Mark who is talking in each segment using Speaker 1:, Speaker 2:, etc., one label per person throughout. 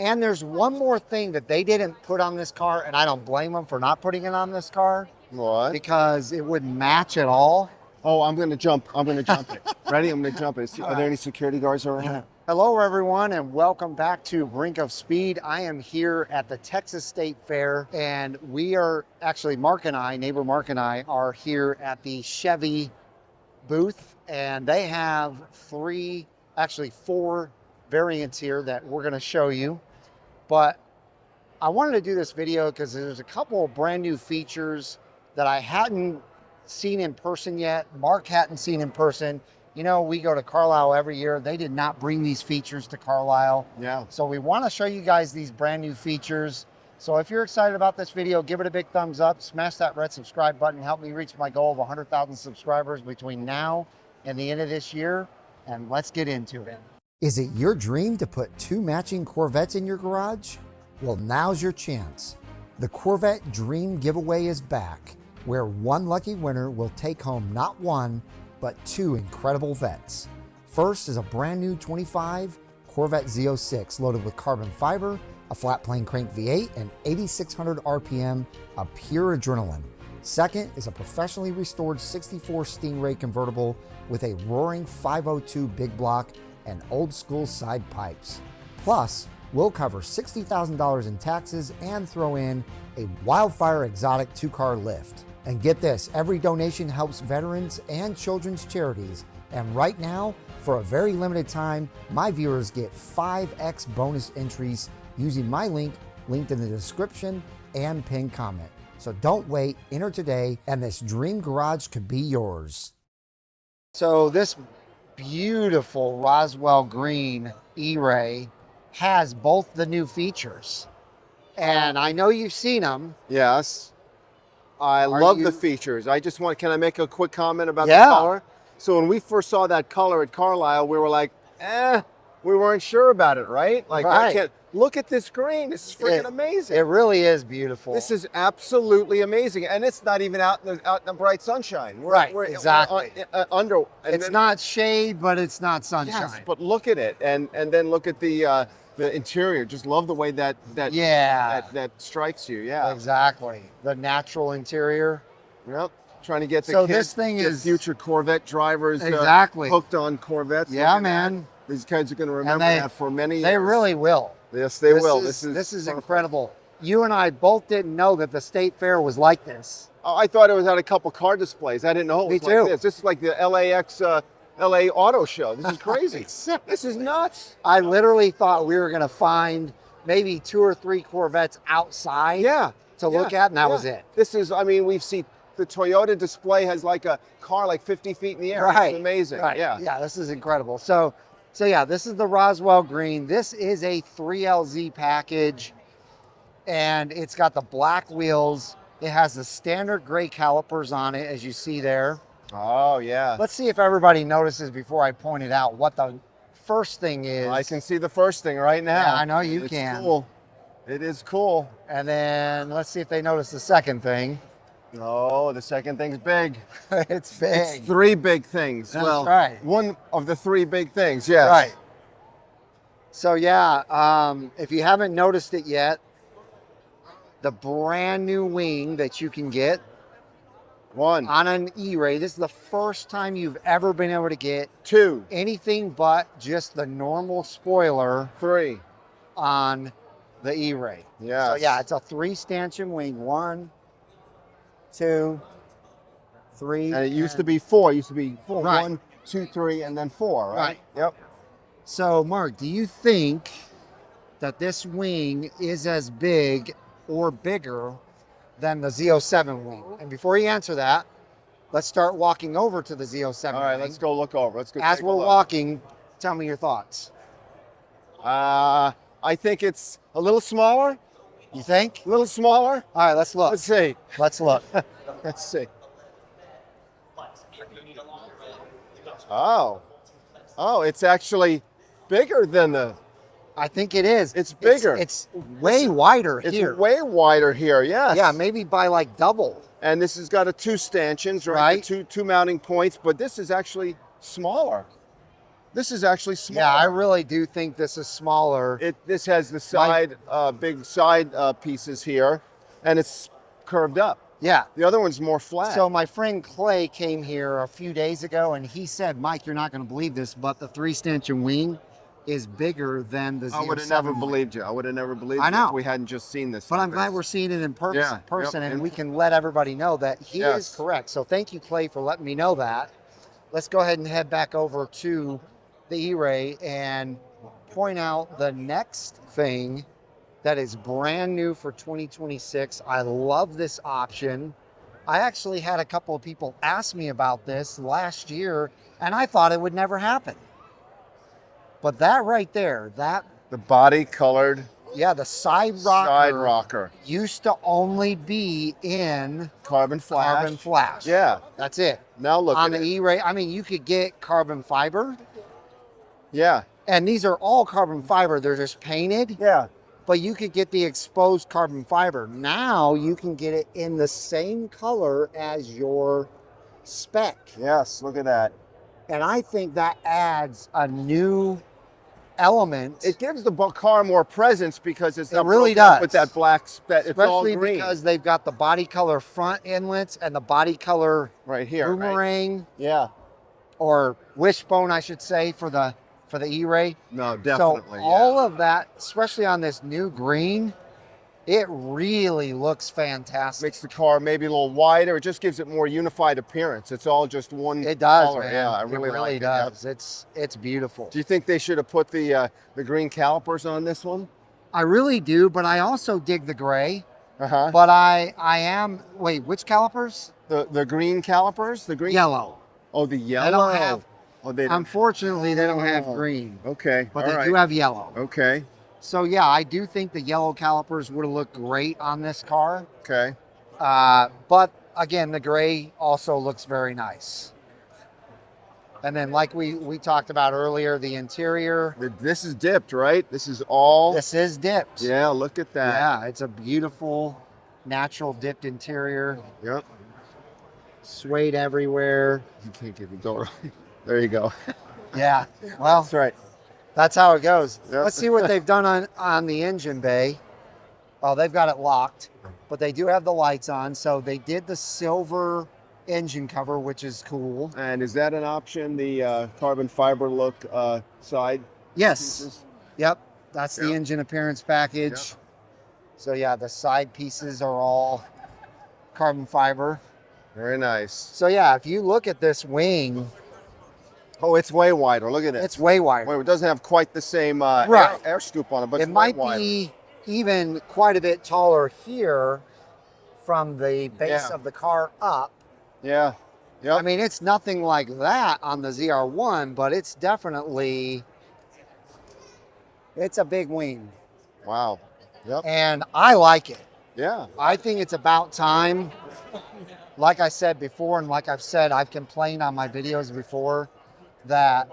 Speaker 1: And there's one more thing that they didn't put on this car, and I don't blame them for not putting it on this car
Speaker 2: What?
Speaker 1: because it wouldn't match at all.
Speaker 2: Oh, I'm going to jump. I'm going to jump it. Ready? I'm going to jump it. Are there any security guards around?
Speaker 1: Hello, everyone, and welcome back to Brink of Speed. I am here at the Texas State Fair, and we are actually, neighbor Mark and I are here at the Chevy booth, and they have four variants here that we're going to show you. But I wanted to do this video because there's a couple of brand new features that I hadn't seen in person yet. Mark hadn't seen in person. You know, we go to Carlisle every year. They did not bring these features to Carlisle.
Speaker 2: Yeah.
Speaker 1: So we want to show you guys these brand new features. So if you're excited about this video, give it a big thumbs up, smash that red subscribe button, help me reach my goal of 100,000 subscribers between now and the end of this year. And let's get into it. Is it your dream to put two matching Corvettes in your garage? Well, now's your chance. The Corvette Dream Giveaway is back, where one lucky winner will take home not one, but two incredible vets. First is a brand new 25 Corvette Z06 loaded with carbon fiber, a flat plane crank V8, and 8,600 RPM of pure adrenaline. Second is a professionally restored 64 Stingray convertible with a roaring 502 big block and old school side pipes. Plus, we'll cover $60,000 in taxes and throw in a Wildfire exotic 2-car lift. And get this, every donation helps veterans and children's charities. And right now, for a very limited time, my viewers get 5x bonus entries using my link linked in the description and pinned comment. So don't wait, enter today, and this dream garage could be yours. So this beautiful Roswell green Eray has both the new features. And I know you've seen them.
Speaker 2: Yes. I love the features. Can I make a quick comment about the color? So when we first saw that color at Carlisle, we were like, we weren't sure about it, right? Like, I can't, look at this green. This is freaking amazing.
Speaker 1: It really is beautiful.
Speaker 2: This is absolutely amazing. And it's not even out in the bright sunshine.
Speaker 1: Exactly.
Speaker 2: It's
Speaker 1: not shade, but it's not sunshine.
Speaker 2: Yes, but look at it. And then look at the interior. Just love the way that strikes you. Yeah,
Speaker 1: exactly. The natural interior.
Speaker 2: Yep. Trying to get future Corvette drivers hooked on Corvettes.
Speaker 1: Yeah, man.
Speaker 2: These kids are going to remember that for many years.
Speaker 1: They really will.
Speaker 2: Yes, they will.
Speaker 1: This is incredible. You and I both didn't know that the State Fair was like this.
Speaker 2: Oh, I thought it was at a couple car displays. I didn't know it was like this. This is like the LAX LA Auto Show. This is crazy. This is nuts.
Speaker 1: I literally thought we were going to find maybe 2 or 3 Corvettes outside to look at, and that was it.
Speaker 2: This is, I mean, we've seen the Toyota display has like a car like 50 feet in the air.
Speaker 1: Right.
Speaker 2: It's amazing.
Speaker 1: Right.
Speaker 2: Yeah.
Speaker 1: Yeah, this is incredible. So yeah, this is the Roswell green. This is a 3LZ package, and it's got the black wheels. It has the standard gray calipers on it, as you see there.
Speaker 2: Oh, yeah.
Speaker 1: Let's see if everybody notices before I point it out what the first thing is.
Speaker 2: I can see the first thing right now.
Speaker 1: Yeah, I know you can.
Speaker 2: It's cool. It is cool.
Speaker 1: And then let's see if they notice the second thing.
Speaker 2: Oh, the second thing's big.
Speaker 1: It's big.
Speaker 2: It's 3 big things.
Speaker 1: That's right.
Speaker 2: One of the 3 big things, yes.
Speaker 1: Right. So yeah, if you haven't noticed it yet, the brand new wing that you can get on an E-Ray. This is the first time you've ever been able to get
Speaker 2: 2
Speaker 1: anything but just the normal spoiler
Speaker 2: 3
Speaker 1: on the E-Ray.
Speaker 2: Yeah.
Speaker 1: So yeah, it's a 3 stanchion wing. 1, 2, 3.
Speaker 2: And it used to be 4. It used to be 4.
Speaker 1: Right.
Speaker 2: 1, 2, 3, and then 4, right?
Speaker 1: Right.
Speaker 2: Yep.
Speaker 1: So Mark, do you think that this wing is as big or bigger than the Z07 wing? And before you answer that, let's start walking over to the Z07
Speaker 2: All right,
Speaker 1: wing.
Speaker 2: let's go look over. Let's go.
Speaker 1: As we're walking, tell me your thoughts.
Speaker 2: I think it's a little smaller.
Speaker 1: You think?
Speaker 2: A little smaller.
Speaker 1: All right, let's look.
Speaker 2: Let's see.
Speaker 1: Let's look.
Speaker 2: Let's see. Oh, it's actually bigger than the.
Speaker 1: I think it is.
Speaker 2: It's bigger.
Speaker 1: It's way wider here.
Speaker 2: It's way wider here, yes.
Speaker 1: Yeah, maybe by like double.
Speaker 2: And this has got 2 stanchions, right? Two mounting points, but this is actually smaller. This is actually smaller.
Speaker 1: Yeah, I really do think this is smaller.
Speaker 2: This has the side, big side pieces here, and it's curved up.
Speaker 1: Yeah.
Speaker 2: The other one's more flat.
Speaker 1: So my friend Clay came here a few days ago, and he said, Mike, you're not going to believe this, but the 3-stanchion wing is bigger than the 07
Speaker 2: I would have never believed you. I would have never believed you if we hadn't just seen this.
Speaker 1: But I'm glad we're seeing it in person,
Speaker 2: Yep.
Speaker 1: and we can let everybody know that he is correct. So thank you, Clay, for letting me know that. Let's go ahead and head back over to the Eray and point out the next thing that is brand new for 2026. I love this option. I actually had a couple of people ask me about this last year, and I thought it would never happen. But that right there,
Speaker 2: the body colored,
Speaker 1: the side rocker used to only be in
Speaker 2: carbon flash. Yeah,
Speaker 1: that's it.
Speaker 2: Now look
Speaker 1: on the E-Ray. I mean, you could get carbon fiber.
Speaker 2: Yeah,
Speaker 1: and these are all carbon fiber. They're just painted.
Speaker 2: Yeah,
Speaker 1: but you could get the exposed carbon fiber. Now you can get it in the same color as your spec.
Speaker 2: Yes, look at that.
Speaker 1: And I think that adds a new element.
Speaker 2: It gives the car more presence because it's not
Speaker 1: really does
Speaker 2: with that black. It's all green.
Speaker 1: Especially because they've got the body color front inlets and the body color
Speaker 2: right here,
Speaker 1: boomerang.
Speaker 2: Right? Yeah,
Speaker 1: or wishbone, I should say, for the E-Ray.
Speaker 2: No, definitely.
Speaker 1: So all of that, especially on this new green, it really looks fantastic.
Speaker 2: Makes the car maybe a little wider. It just gives it more unified appearance. It's all just one
Speaker 1: It does,
Speaker 2: color.
Speaker 1: Man.
Speaker 2: Yeah, I
Speaker 1: it
Speaker 2: really
Speaker 1: really
Speaker 2: like
Speaker 1: does.
Speaker 2: It.
Speaker 1: It's beautiful.
Speaker 2: Do you think they should have put the green calipers on this one?
Speaker 1: I really do, but I also dig the gray.
Speaker 2: Uh-huh.
Speaker 1: But I am, wait, which calipers?
Speaker 2: The green calipers? The green?
Speaker 1: Yellow.
Speaker 2: Oh, the yellow?
Speaker 1: They don't have,
Speaker 2: they don't.
Speaker 1: Unfortunately, they don't have green.
Speaker 2: Okay.
Speaker 1: But they do have yellow.
Speaker 2: Okay.
Speaker 1: So yeah, I do think the yellow calipers would have looked great on this car.
Speaker 2: Okay.
Speaker 1: But again, the gray also looks very nice. And then like we talked about earlier, the interior.
Speaker 2: This is dipped, right? This is all.
Speaker 1: This is dipped.
Speaker 2: Yeah, look at that.
Speaker 1: Yeah, it's a beautiful, natural dipped interior.
Speaker 2: Yep.
Speaker 1: Suede everywhere.
Speaker 2: You can't get the door. There you go.
Speaker 1: Yeah, well.
Speaker 2: That's right.
Speaker 1: That's how it goes.
Speaker 2: Yep.
Speaker 1: Let's see what they've done on the engine bay. Oh, they've got it locked, but they do have the lights on. So they did the silver engine cover, which is cool.
Speaker 2: And is that an option, the carbon fiber look side?
Speaker 1: Yes.
Speaker 2: Pieces?
Speaker 1: Yep. That's the engine appearance package.
Speaker 2: Yep.
Speaker 1: So yeah, the side pieces are all carbon fiber.
Speaker 2: Very nice.
Speaker 1: So yeah, if you look at this wing.
Speaker 2: Oh, it's way wider. Look at it.
Speaker 1: It's way wider.
Speaker 2: Well, it doesn't have quite the same air scoop on it, but
Speaker 1: it might be even quite a bit taller here from the base of the car up.
Speaker 2: Yeah. Yep.
Speaker 1: I mean, it's nothing like that on the ZR1, but it's definitely, it's a big wing.
Speaker 2: Wow. Yep.
Speaker 1: And I like it.
Speaker 2: Yeah.
Speaker 1: I think it's about time. Like I said before, and like I've said, I've complained on my videos before that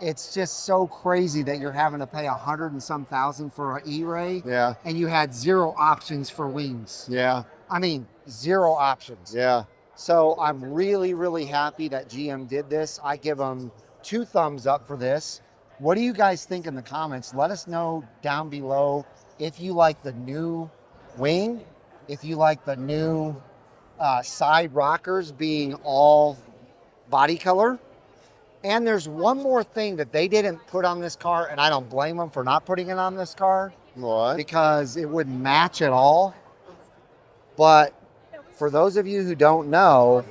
Speaker 1: it's just so crazy that you're having to pay $100 and some thousand for an E-Ray.
Speaker 2: Yeah.
Speaker 1: And you had 0 options for wings.
Speaker 2: Yeah.
Speaker 1: I mean, 0 options.
Speaker 2: Yeah.
Speaker 1: So I'm really, really happy that GM did this. I give them 2 thumbs up for this. What do you guys think in the comments? Let us know down below if you like the new wing, if you like the new side rockers being all body color. And there's one more thing that they didn't put on this car, and I don't blame them for not putting it on this car.
Speaker 2: What?
Speaker 1: Because it wouldn't match at all. But for those of you who don't know,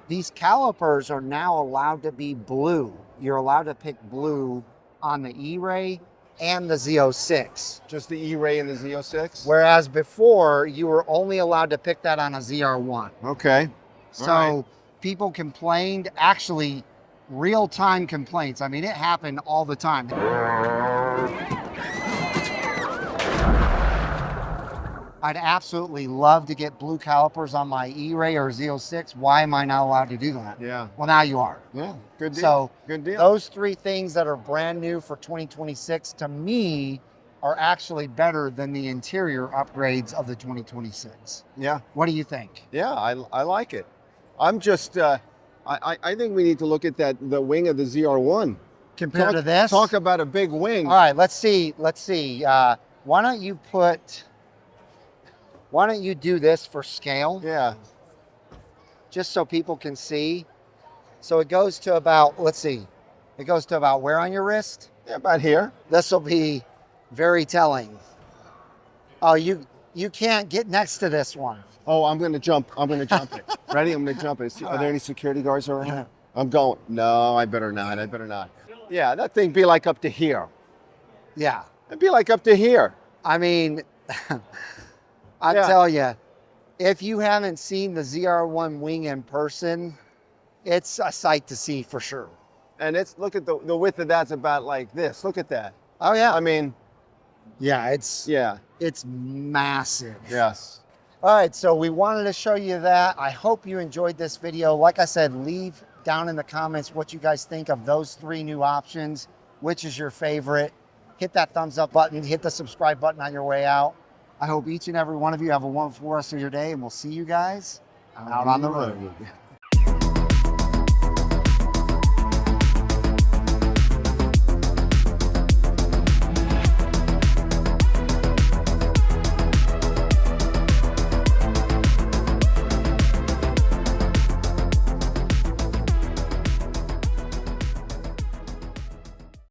Speaker 1: these calipers are now allowed to be blue. You're allowed to pick blue on the E-Ray and the Z06.
Speaker 2: Just the E-Ray and the Z06?
Speaker 1: Whereas before, you were only allowed to pick that on a ZR1.
Speaker 2: Okay.
Speaker 1: So people complained, actually real-time complaints. I mean, it happened all the time. I'd absolutely love to get blue calipers on my E-Ray or Z06. Why am I not allowed to do that?
Speaker 2: Yeah.
Speaker 1: Well, now you are.
Speaker 2: Yeah, good deal.
Speaker 1: So
Speaker 2: good deal.
Speaker 1: Those 3 things that are brand new for 2026, to me, are actually better than the interior upgrades of the 2026.
Speaker 2: Yeah.
Speaker 1: What do you think?
Speaker 2: Yeah, I like it. I'm just, I think we need to look at the wing of the ZR1.
Speaker 1: compared to this.
Speaker 2: Talk about a big wing.
Speaker 1: All right, let's see. Why don't you do this for scale?
Speaker 2: Yeah.
Speaker 1: Just so people can see. So it goes to about, let's see, it goes to about where on your wrist?
Speaker 2: Yeah, about here.
Speaker 1: This will be very telling. Oh, you can't get next to this one.
Speaker 2: Oh, I'm going to jump. I'm going to jump it. Ready? I'm going to jump it. Are there any security guards around? I'm going. No, I better not. I better not. Yeah, that thing be like up to here.
Speaker 1: Yeah.
Speaker 2: It'd be like up to here.
Speaker 1: I mean, I tell you, if you haven't seen the ZR1 wing in person, it's a sight to see for sure.
Speaker 2: And it's, look at the width of that's about like this. Look at that.
Speaker 1: Oh yeah.
Speaker 2: I mean.
Speaker 1: Yeah, it's massive.
Speaker 2: Yes.
Speaker 1: All right, so we wanted to show you that. I hope you enjoyed this video. Like I said, leave down in the comments what you guys think of those 3 new options. Which is your favorite? Hit that thumbs up button, hit the subscribe button on your way out. I hope each and every one of you have a wonderful rest of your day, and we'll see you guys out on the road.